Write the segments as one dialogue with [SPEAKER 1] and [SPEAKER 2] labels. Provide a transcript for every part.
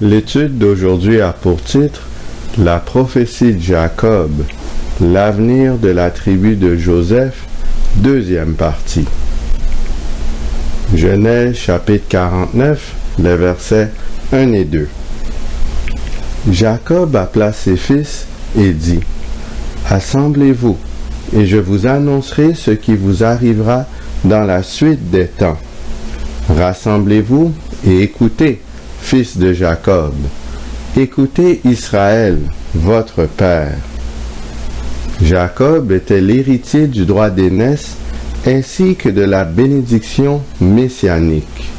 [SPEAKER 1] L'étude d'aujourd'hui a pour titre « La prophétie de Jacob, l'avenir de la tribu de Joseph, deuxième partie ». Genèse chapitre 49, les versets 1 et 2. Jacob appela ses fils et dit : « Assemblez-vous, et je vous annoncerai ce qui vous arrivera dans la suite des temps. Rassemblez-vous et écoutez, fils de Jacob. Écoutez Israël, votre père. » Jacob était l'héritier du droit d'aînesse ainsi que de la bénédiction messianique.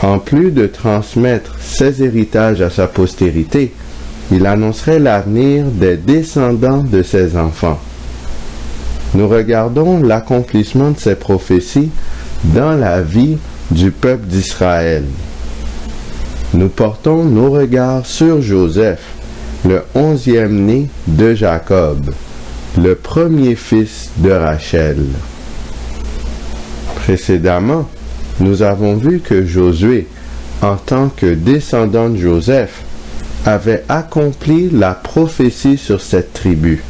[SPEAKER 1] En plus de transmettre ses héritages à sa postérité, il annoncerait l'avenir des descendants de ses enfants. Nous regardons l'accomplissement de ces prophéties dans la vie du peuple d'Israël. Nous portons nos regards sur Joseph, le 11e né de Jacob, le premier fils de Rachel. Précédemment, nous avons vu que Josué, en tant que descendant de Joseph, avait accompli la prophétie sur cette tribu.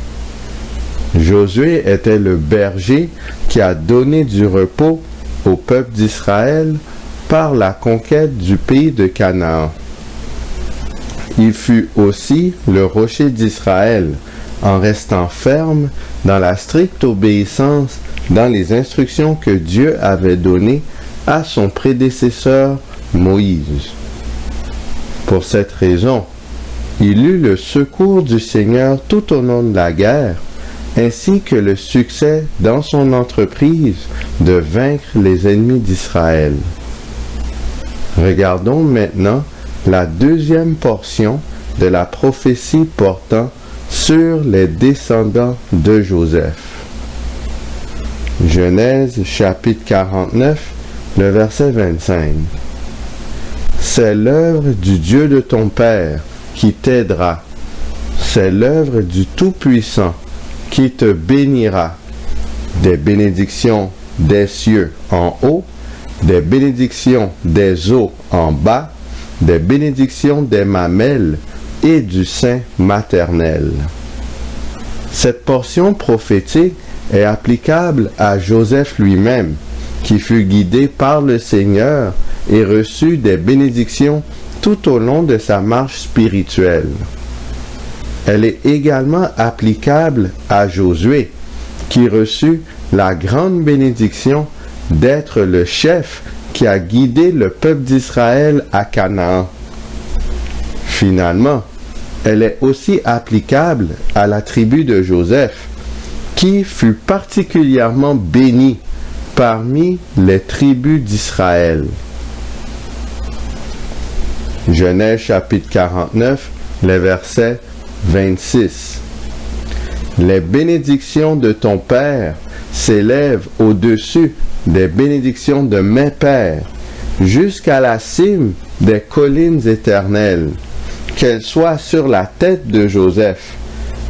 [SPEAKER 1] Josué était le berger qui a donné du repos au peuple d'Israël par la conquête du pays de Canaan. Il fut aussi le rocher d'Israël, en restant ferme dans la stricte obéissance dans les instructions que Dieu avait données à son prédécesseur Moïse. Pour cette raison, il eut le secours du Seigneur tout au long de la guerre, ainsi que le succès dans son entreprise de vaincre les ennemis d'Israël. Regardons maintenant la deuxième portion de la prophétie portant sur les descendants de Joseph. Genèse chapitre 49, le verset 25. « C'est l'œuvre du Dieu de ton père qui t'aidera. C'est l'œuvre du Tout-Puissant qui te bénira. Des bénédictions des cieux en haut, des bénédictions des eaux en bas, des bénédictions des mamelles et du sein maternel. » Cette portion prophétique est applicable à Joseph lui-même, qui fut guidé par le Seigneur et reçut des bénédictions tout au long de sa marche spirituelle. Elle est également applicable à Josué, qui reçut la grande bénédiction d'être le chef qui a guidé le peuple d'Israël à Canaan. Finalement, elle est aussi applicable à la tribu de Joseph, qui fut particulièrement bénie parmi les tribus d'Israël. Genèse chapitre 49, les versets 26. « Les bénédictions de ton père s'élèvent au-dessus des bénédictions de mes pères, jusqu'à la cime des collines éternelles, qu'elles soient sur la tête de Joseph,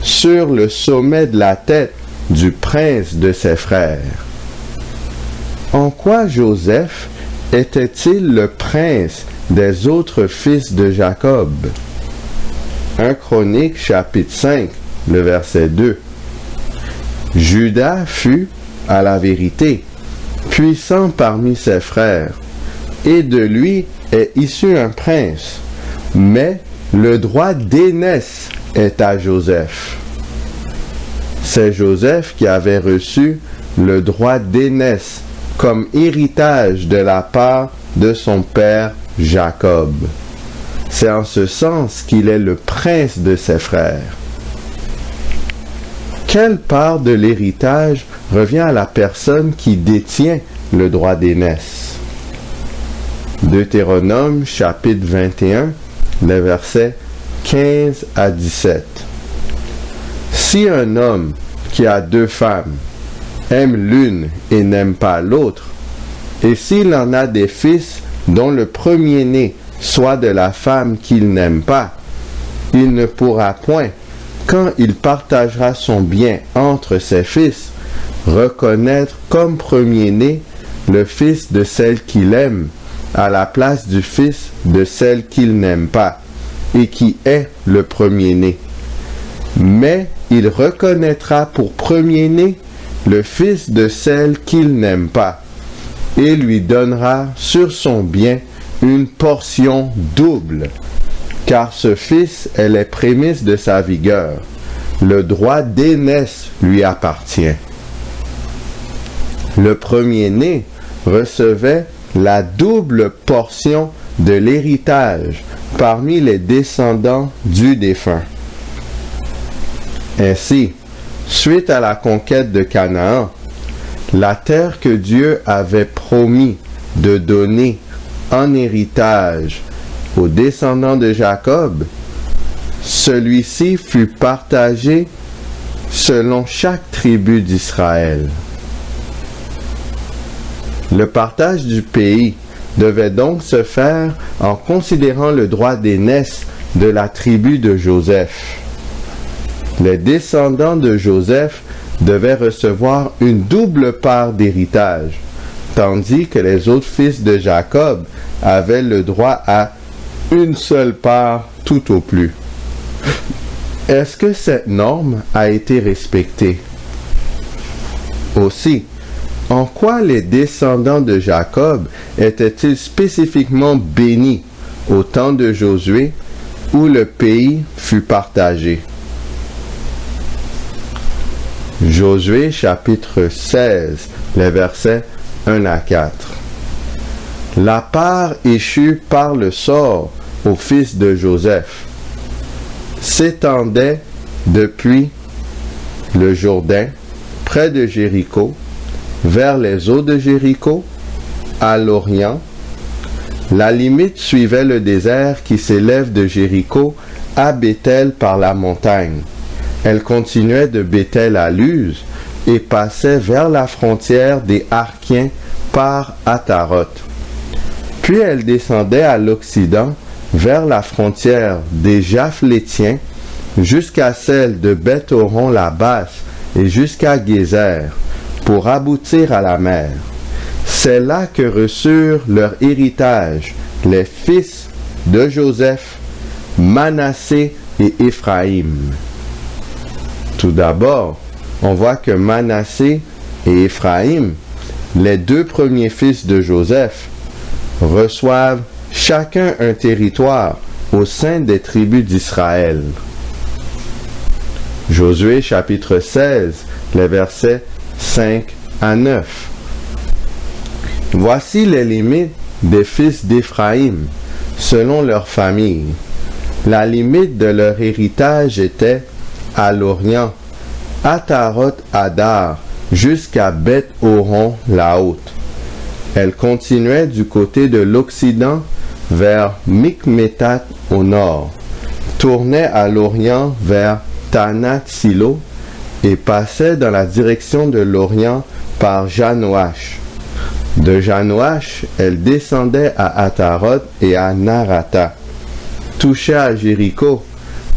[SPEAKER 1] sur le sommet de la tête du prince de ses frères. » En quoi Joseph était-il le prince des autres fils de Jacob? 1 Chroniques chapitre 5, le verset 2. Juda fut, à la vérité, puissant parmi ses frères, et de lui est issu un prince, mais le droit d'aînesse est à Joseph. C'est Joseph qui avait reçu le droit d'aînesse comme héritage de la part de son père Jacob. C'est en ce sens qu'il est le prince de ses frères. Quelle part de l'héritage revient à la personne qui détient le droit d'aînesse? Deutéronome chapitre 21, les versets 15 à 17. Si un homme qui a 2 femmes aime l'une et n'aime pas l'autre, et s'il en a des fils dont le premier-né soit de la femme qu'il n'aime pas, il ne pourra point, quand il partagera son bien entre ses fils, reconnaître comme premier-né le fils de celle qu'il aime à la place du fils de celle qu'il n'aime pas et qui est le premier-né. Mais il reconnaîtra pour premier-né le fils de celle qu'il n'aime pas et lui donnera sur son bien une portion double, car ce fils est les prémices de sa vigueur. Le droit d'aînesse lui appartient. Le premier-né recevait la double portion de l'héritage parmi les descendants du défunt. Ainsi, suite à la conquête de Canaan, la terre que Dieu avait promis de donner en héritage aux descendants de Jacob, celui-ci fut partagé selon chaque tribu d'Israël. Le partage du pays devait donc se faire en considérant le droit d'aînesse de la tribu de Joseph. Les descendants de Joseph devaient recevoir une double part d'héritage, tandis que les autres fils de Jacob avaient le droit à une seule part tout au plus. Est-ce que cette norme a été respectée? Aussi, en quoi les descendants de Jacob étaient-ils spécifiquement bénis au temps de Josué où le pays fut partagé? Josué chapitre 16, les versets 1 à 4. La part échue par le sort au fils de Joseph s'étendait depuis le Jourdain, près de Jéricho, vers les eaux de Jéricho, à l'Orient. La limite suivait le désert qui s'élève de Jéricho à Béthel par la montagne. Elle continuait de Béthel à Luz et passait vers la frontière des Arkiens par Ataroth. Puis elle descendait à l'Occident vers la frontière des Japhlétiens jusqu'à celle de Beth-Horon la Basse et jusqu'à Gézer pour aboutir à la mer. C'est là que reçurent leur héritage les fils de Joseph, Manassé et Éphraïm. Tout d'abord, on voit que Manassé et Éphraïm, les deux premiers fils de Joseph, reçoivent chacun un territoire au sein des tribus d'Israël. Josué chapitre 16, les versets 5 à 9. Voici les limites des fils d'Éphraïm, selon leur famille. La limite de leur héritage était à l'Orient, Ataroth Adar, jusqu'à Beth-Horon la Haute. Elle continuait du côté de l'Occident vers Mikmétat au nord, tournait à l'Orient vers Tanath-Silo et passait dans la direction de l'Orient par Janoach. De Janoach, elle descendait à Ataroth et à Narata, touchait à Jéricho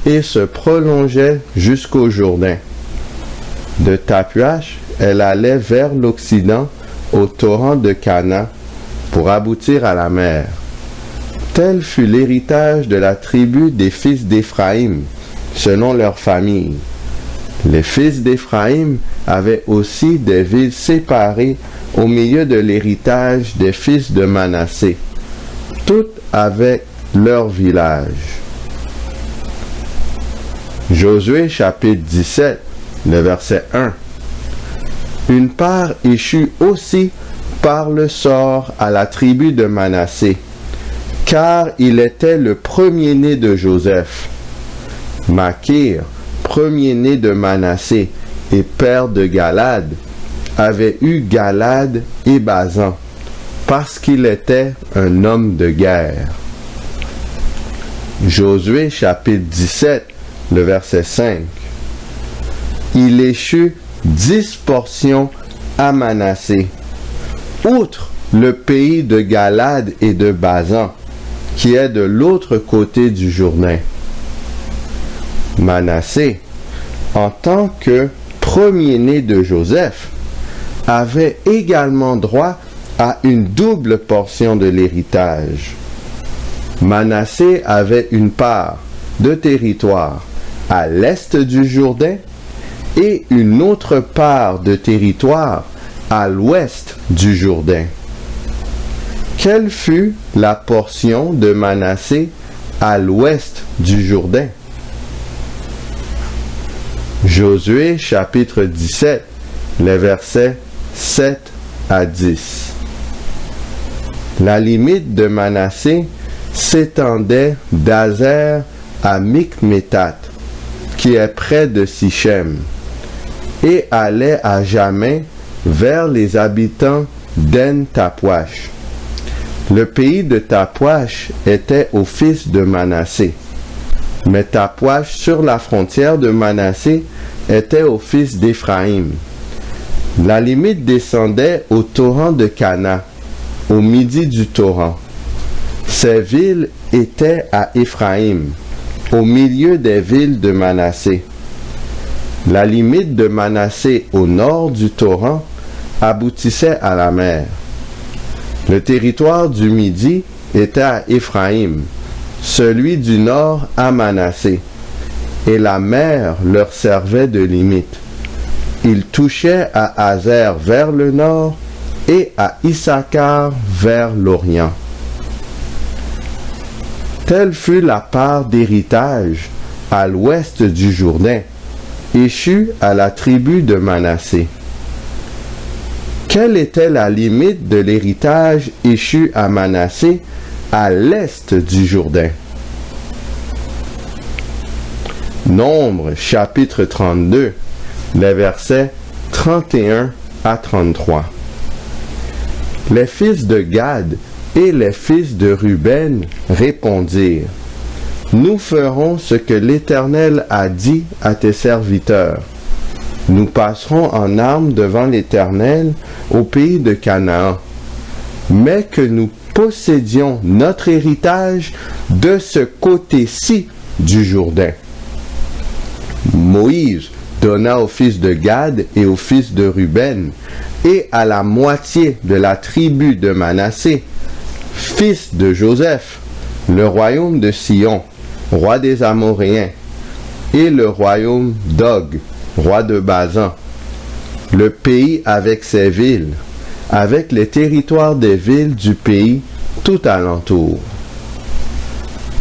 [SPEAKER 1] et se prolongeait jusqu'au Jourdain. De Tapuach, elle allait vers l'Occident au torrent de Cana pour aboutir à la mer. Tel fut l'héritage de la tribu des fils d'Éphraïm, selon leur famille. Les fils d'Éphraïm avaient aussi des villes séparées au milieu de l'héritage des fils de Manassé. Toutes avaient leur village. Josué chapitre 17, le verset 1. Une part échut aussi par le sort à la tribu de Manassé, car il était le premier-né de Joseph. Makir, premier-né de Manassé et père de Galad, avait eu Galad et Bazan, parce qu'il était un homme de guerre. Josué chapitre 17, le verset 5. Il échut 10 portions à Manassé, outre le pays de Galad et de Bazan, qui est de l'autre côté du Jourdain. Manassé, en tant que premier-né de Joseph, avait également droit a une double portion de l'héritage. Manassé avait une part de territoire à l'est du Jourdain et une autre part de territoire à l'ouest du Jourdain. Quelle fut la portion de Manassé à l'ouest du Jourdain? Josué chapitre 17, les versets 7 à 10. La limite de Manassé s'étendait d'Azer à Mikmétat, qui est près de Sichem, et allait à jamais vers les habitants d'En-Tapouach. Le pays de Tapouach était aux fils de Manassé, mais Tapouach sur la frontière de Manassé était aux fils d'Éphraïm. La limite descendait au torrent de Cana, au midi du torrent. Ces villes étaient à Éphraïm, au milieu des villes de Manassé. La limite de Manassé au nord du torrent aboutissait à la mer. Le territoire du midi était à Éphraïm, celui du nord à Manassé, et la mer leur servait de limite. Ils touchaient à Azer vers le nord et à Issachar vers l'orient. Telle fut la part d'héritage à l'ouest du Jourdain, échue à la tribu de Manassé. Quelle était la limite de l'héritage échu à Manassé à l'est du Jourdain? Nombre chapitre 32, les versets 31 à 33. Les fils de Gad et les fils de Ruben répondirent: Nous ferons ce que l'Éternel a dit à tes serviteurs. Nous passerons en armes devant l'Éternel au pays de Canaan, mais que nous possédions notre héritage de ce côté-ci du Jourdain. Moïse donna aux fils de Gad et aux fils de Ruben, et à la moitié de la tribu de Manassé, fils de Joseph, le royaume de Sion, roi des Amoréens, et le royaume d'Og, roi de Basan, le pays avec ses villes, avec les territoires des villes du pays tout alentour.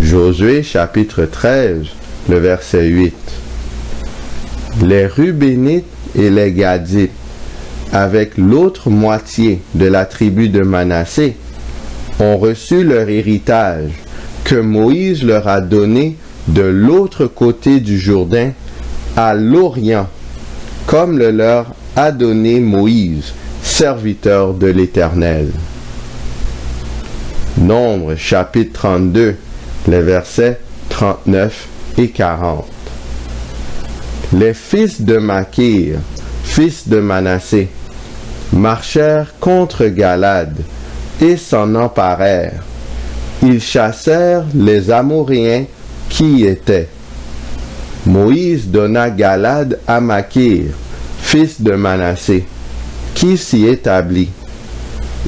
[SPEAKER 1] Josué chapitre 13, le verset 8. Les Rubénites et les Gadites, avec l'autre moitié de la tribu de Manassé, ont reçu leur héritage que Moïse leur a donné de l'autre côté du Jourdain, à l'Orient, comme le leur a donné Moïse, serviteur de l'Éternel. Nombre chapitre 32, les versets 39 et 40. Les fils de Makir, fils de Manassé, marchèrent contre Galad et s'en emparèrent. Ils chassèrent les Amoréens qui y étaient. Moïse donna Galad à Makir, fils de Manassé, qui s'y établit.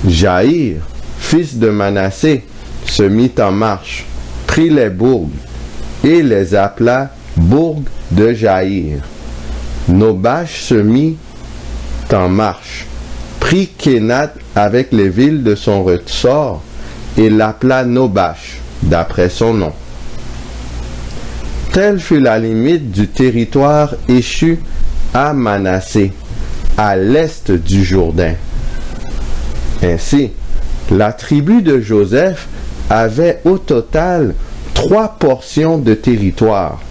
[SPEAKER 1] Jaïr, fils de Manassé, se mit en marche, prit les bourgs, et les appela bourgs de Jaïr. Nobash se mit en marche, prit Kénat avec les villes de son ressort, et l'appela Nobash, d'après son nom. Telle fut la limite du territoire échu à Manassé, à l'est du Jourdain. Ainsi, la tribu de Joseph avait au total 3 portions de territoire,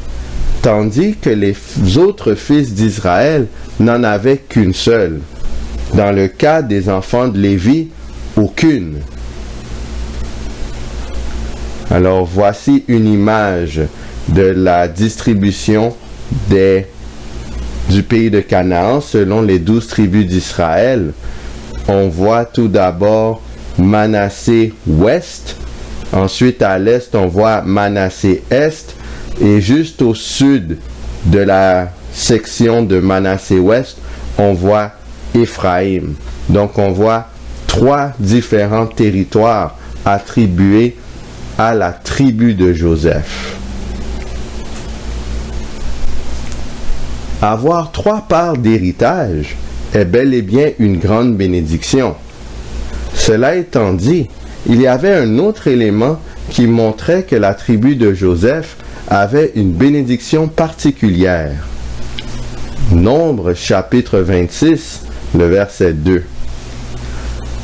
[SPEAKER 1] tandis que les autres fils d'Israël n'en avaient qu'une seule. Dans le cas des enfants de Lévi, aucune. Alors voici une image de la distribution du pays de Canaan selon les 12 tribus d'Israël. On voit tout d'abord Manassé ouest, ensuite à l'est on voit Manassé est, et juste au sud de la section de Manassé ouest on voit Éphraïm. Donc on voit 3 différents territoires attribués à la tribu de Joseph. Avoir 3 parts d'héritage est bel et bien une grande bénédiction. Cela étant dit, il y avait un autre élément qui montrait que la tribu de Joseph avait une bénédiction particulière. Nombre chapitre 26, le verset 2.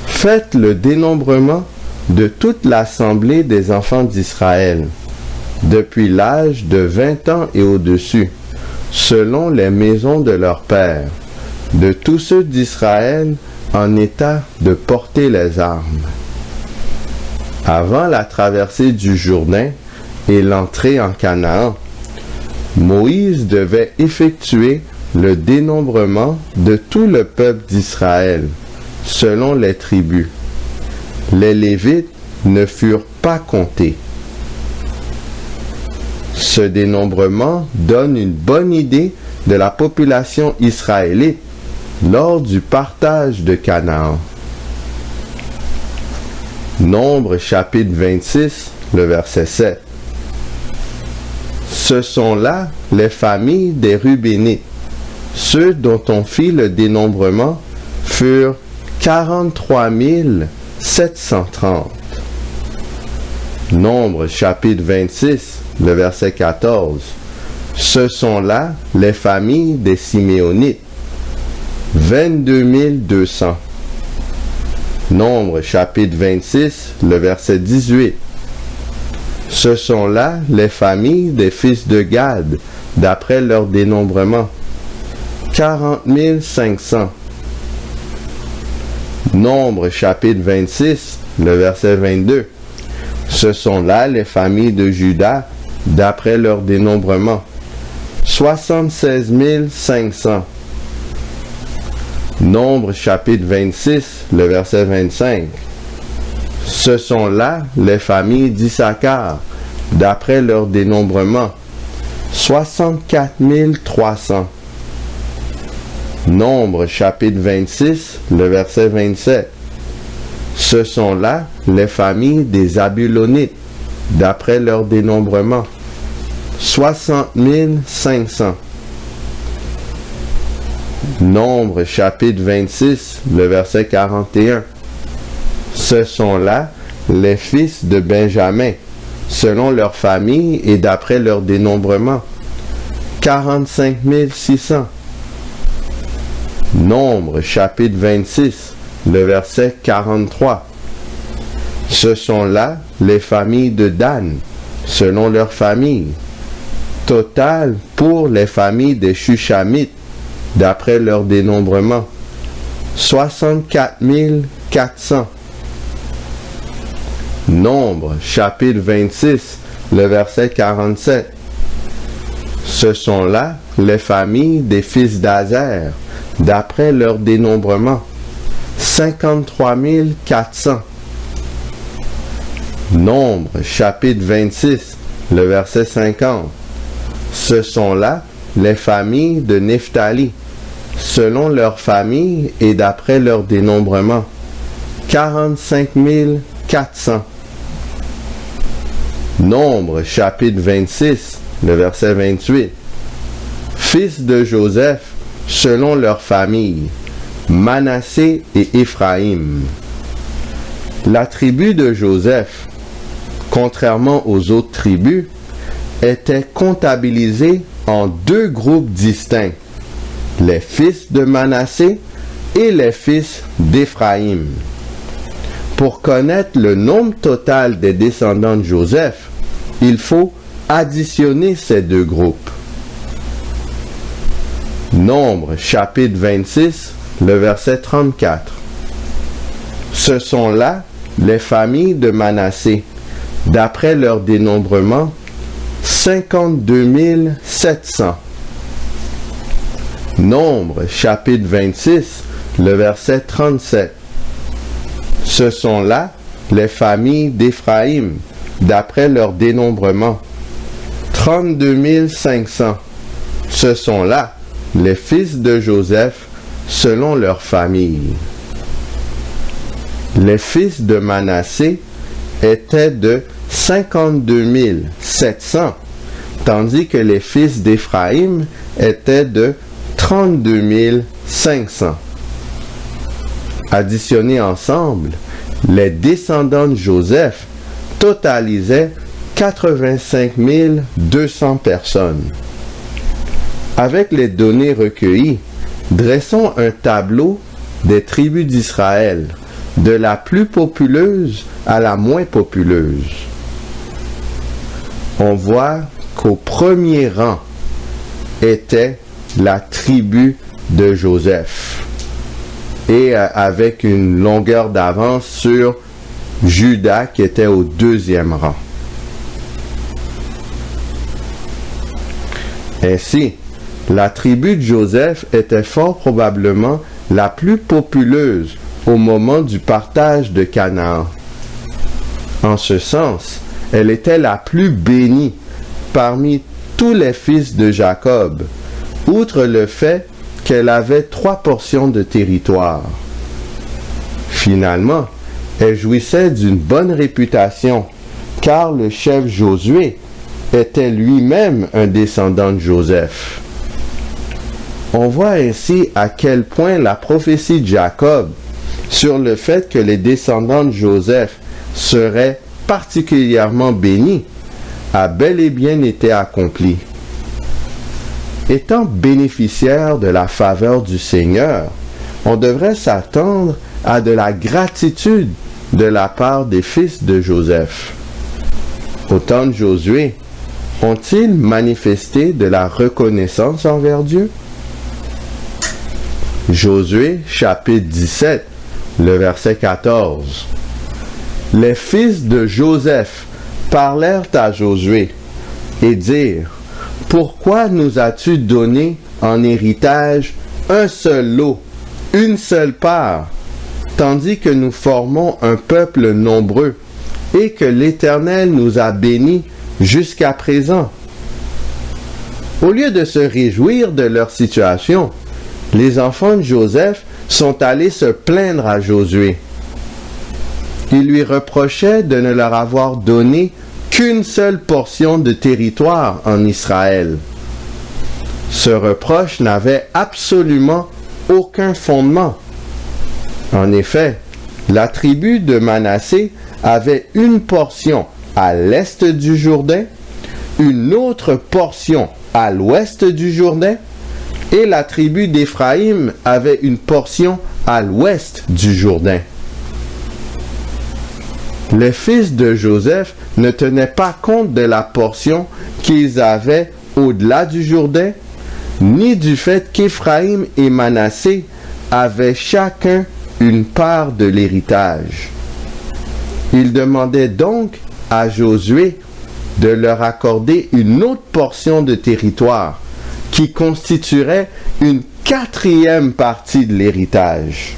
[SPEAKER 1] Faites le dénombrement de toute l'assemblée des enfants d'Israël, depuis l'âge de 20 ans et au-dessus, selon les maisons de leurs pères, de tous ceux d'Israël en état de porter les armes. Avant la traversée du Jourdain et l'entrée en Canaan, Moïse devait effectuer le dénombrement de tout le peuple d'Israël, selon les tribus. Les Lévites ne furent pas comptés. Ce dénombrement donne une bonne idée de la population israélite lors du partage de Canaan. Nombre chapitre 26, le verset 7. Ce sont là les familles des Rubénites. Ceux dont on fit le dénombrement furent 43 730. Nombre chapitre 26, le verset 14. Ce sont là les familles des Siméonites. 22 200. Nombre chapitre 26, le verset 18. Ce sont là les familles des fils de Gad, d'après leur dénombrement. 40 500. Nombre chapitre 26, le verset 22. Ce sont là les familles de Juda, d'après leur dénombrement. 76 500. Nombre chapitre 26, le verset 25. Ce sont là les familles d'Issachar, d'après leur dénombrement. 64 300. Nombre chapitre 26, le verset 27. Ce sont là les familles des Zabulonites, d'après leur dénombrement. 60 500. Nombre chapitre 26, le verset 41. Ce sont là les fils de Benjamin, selon leur famille et d'après leur dénombrement. 45 600. Nombre chapitre 26, le verset 43. Ce sont là les familles de Dan, selon leur famille. Total pour les familles des Shushamites, d'après leur dénombrement. 64 400. Nombre chapitre 26, le verset 47. Ce sont là les familles des fils d'Azer, d'après leur dénombrement. 53 400. Nombre chapitre 26, le verset 50. Ce sont là les familles de Nephtali, selon leur famille et d'après leur dénombrement. 45 400. Nombre chapitre 26, le verset 28. Fils de Joseph, selon leur famille, Manassé et Éphraïm. La tribu de Joseph, contrairement aux autres tribus, était comptabilisée en 2 groupes distincts, les fils de Manassé et les fils d'Éphraïm. Pour connaître le nombre total des descendants de Joseph, il faut additionner ces 2 groupes. Nombre chapitre 26, le verset 34. Ce sont là les familles de Manassé, d'après leur dénombrement, 52 700. Nombre chapitre 26, le verset 37. Ce sont là les familles d'Éphraïm, d'après leur dénombrement. 32 500. Ce sont là les fils de Joseph, selon leur famille. Les fils de Manassé étaient de 52 700, tandis que les fils d'Éphraïm étaient de 32 500. Additionnés ensemble, les descendants de Joseph totalisaient 85 200 personnes. Avec les données recueillies, dressons un tableau des tribus d'Israël, de la plus populeuse à la moins populeuse. On voit qu'au premier rang était la tribu de Joseph, et avec une longueur d'avance sur Juda qui était au deuxième rang. Ainsi, la tribu de Joseph était fort probablement la plus populeuse au moment du partage de Canaan. En ce sens, elle était la plus bénie parmi tous les fils de Jacob, outre le fait qu'elle avait 3 portions de territoire. Finalement, elle jouissait d'une bonne réputation, car le chef Josué était lui-même un descendant de Joseph. On voit ainsi à quel point la prophétie de Jacob sur le fait que les descendants de Joseph seraient particulièrement bénis a bel et bien été accomplie. Étant bénéficiaire de la faveur du Seigneur, on devrait s'attendre à de la gratitude de la part des fils de Joseph. Au temps de Josué, ont-ils manifesté de la reconnaissance envers Dieu? Josué, chapitre 17, le verset 14. Les fils de Joseph parlèrent à Josué et dirent: Pourquoi nous as-tu donné en héritage un seul lot, une seule part, tandis que nous formons un peuple nombreux et que l'Éternel nous a bénis jusqu'à présent? Au lieu de se réjouir de leur situation, les enfants de Joseph sont allés se plaindre à Josué. Ils lui reprochaient de ne leur avoir donné qu'une seule portion de territoire en Israël. Ce reproche n'avait absolument aucun fondement. En effet, la tribu de Manassé avait une portion à l'est du Jourdain, une autre portion à l'ouest du Jourdain, et la tribu d'Éphraïm avait une portion à l'ouest du Jourdain. Les fils de Joseph ne tenaient pas compte de la portion qu'ils avaient au-delà du Jourdain, ni du fait qu'Éphraïm et Manassé avaient chacun une part de l'héritage. Ils demandaient donc à Josué de leur accorder une autre portion de territoire qui constituerait une 4e partie de l'héritage.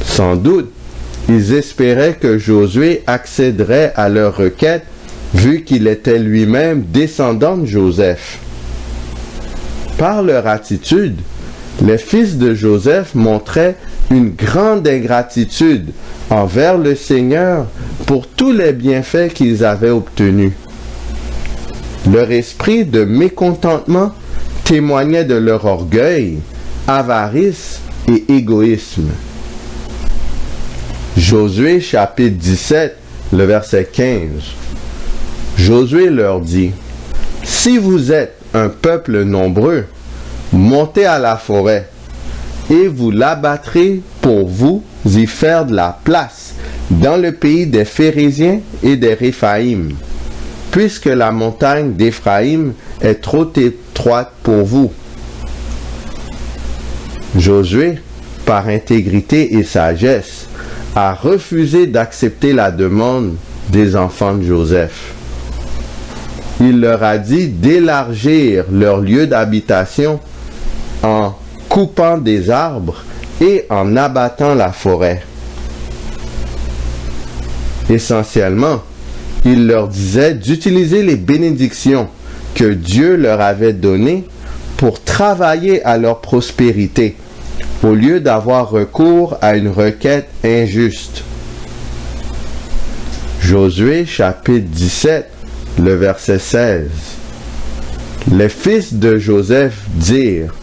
[SPEAKER 1] Sans doute, ils espéraient que Josué accéderait à leur requête vu qu'il était lui-même descendant de Joseph. Par leur attitude, les fils de Joseph montraient une grande ingratitude envers le Seigneur pour tous les bienfaits qu'ils avaient obtenus. Leur esprit de mécontentement témoignait de leur orgueil, avarice et égoïsme. Josué chapitre 17, le verset 15. Josué leur dit: Si vous êtes un peuple nombreux, montez à la forêt, et vous l'abattrez pour vous y faire de la place dans le pays des Phéréziens et des Réphaïm, puisque la montagne d'Éphraïm est trop étroite pour vous. Josué, par intégrité et sagesse, a refusé d'accepter la demande des enfants de Joseph. Il leur a dit d'élargir leur lieu d'habitation en coupant des arbres et en abattant la forêt. Essentiellement, il leur disait d'utiliser les bénédictions que Dieu leur avait données pour travailler à leur prospérité, au lieu d'avoir recours à une requête injuste. Josué chapitre 17, le verset 16. Les fils de Joseph dirent: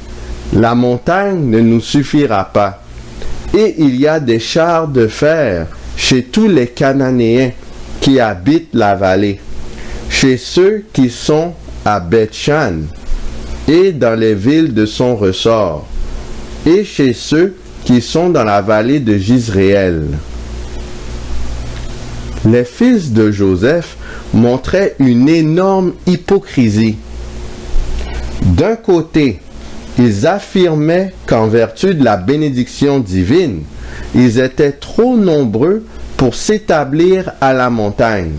[SPEAKER 1] la montagne ne nous suffira pas, et il y a des chars de fer chez tous les Cananéens qui habitent la vallée, chez ceux qui sont à Beth-Shan et dans les villes de son ressort, et chez ceux qui sont dans la vallée de Jizréel. Les fils de Joseph montraient une énorme hypocrisie. D'un côté, ils affirmaient qu'en vertu de la bénédiction divine, ils étaient trop nombreux pour s'établir à la montagne.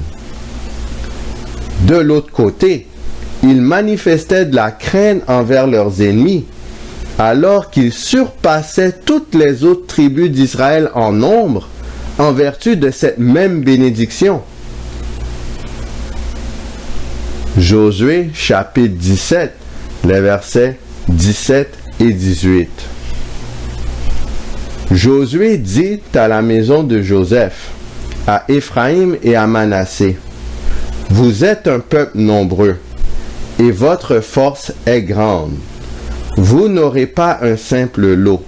[SPEAKER 1] De l'autre côté, ils manifestaient de la crainte envers leurs ennemis, alors qu'ils surpassaient toutes les autres tribus d'Israël en nombre en vertu de cette même bénédiction. Josué chapitre 17, les versets 17 et 18. Josué dit à la maison de Joseph, à Éphraïm et à Manassé: vous êtes un peuple nombreux, et votre force est grande. Vous n'aurez pas un simple lot,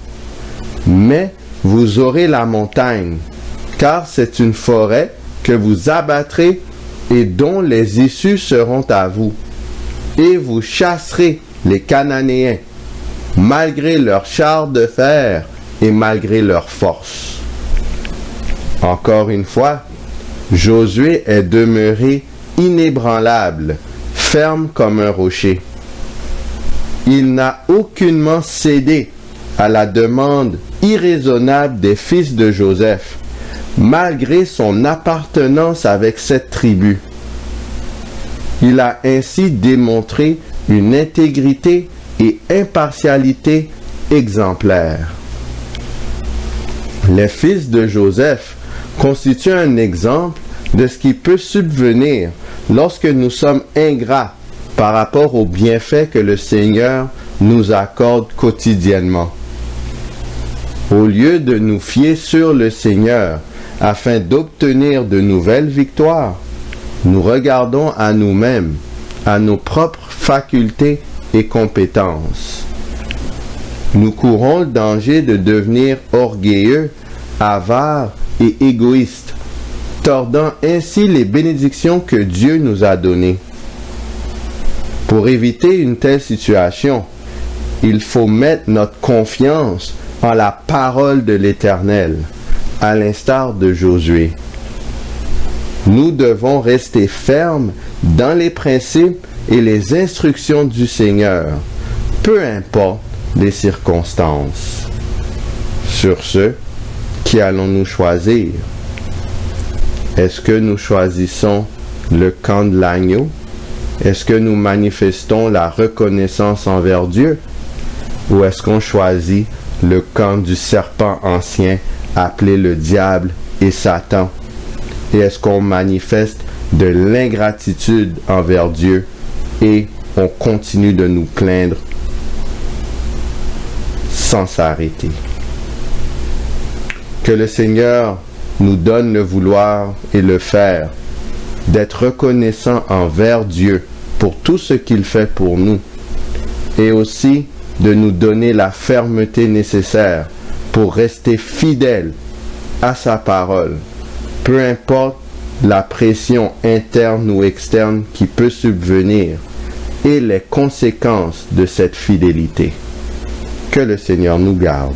[SPEAKER 1] mais vous aurez la montagne, car c'est une forêt que vous abattrez et dont les issues seront à vous. Et vous chasserez les Cananéens, malgré leurs chars de fer et malgré leur force. Encore une fois, Josué est demeuré inébranlable, ferme comme un rocher. Il n'a aucunement cédé à la demande irraisonnable des fils de Joseph, malgré son appartenance avec cette tribu. Il a ainsi démontré une intégrité et impartialité exemplaires. Les fils de Joseph constituent un exemple de ce qui peut subvenir lorsque nous sommes ingrats par rapport aux bienfaits que le Seigneur nous accorde quotidiennement. Au lieu de nous fier sur le Seigneur afin d'obtenir de nouvelles victoires, nous regardons à nous-mêmes, à nos propres facultés et compétences. Nous courons le danger de devenir orgueilleux, avares et égoïstes, tordant ainsi les bénédictions que Dieu nous a données. Pour éviter une telle situation, il faut mettre notre confiance en la parole de l'Éternel, à l'instar de Josué. Nous devons rester fermes dans les principes et les instructions du Seigneur, peu importe les circonstances. Sur ce, qui allons-nous choisir? Est-ce que nous choisissons le camp de l'agneau? Est-ce que nous manifestons la reconnaissance envers Dieu? Ou est-ce qu'on choisit le camp du serpent ancien appelé le diable et Satan? Et est-ce qu'on manifeste de l'ingratitude envers Dieu et on continue de nous plaindre sans s'arrêter? Que le Seigneur nous donne le vouloir et le faire, d'être reconnaissant envers Dieu pour tout ce qu'il fait pour nous, et aussi de nous donner la fermeté nécessaire pour rester fidèles à sa parole, peu importe la pression interne ou externe qui peut subvenir et les conséquences de cette fidélité. Que le Seigneur nous garde.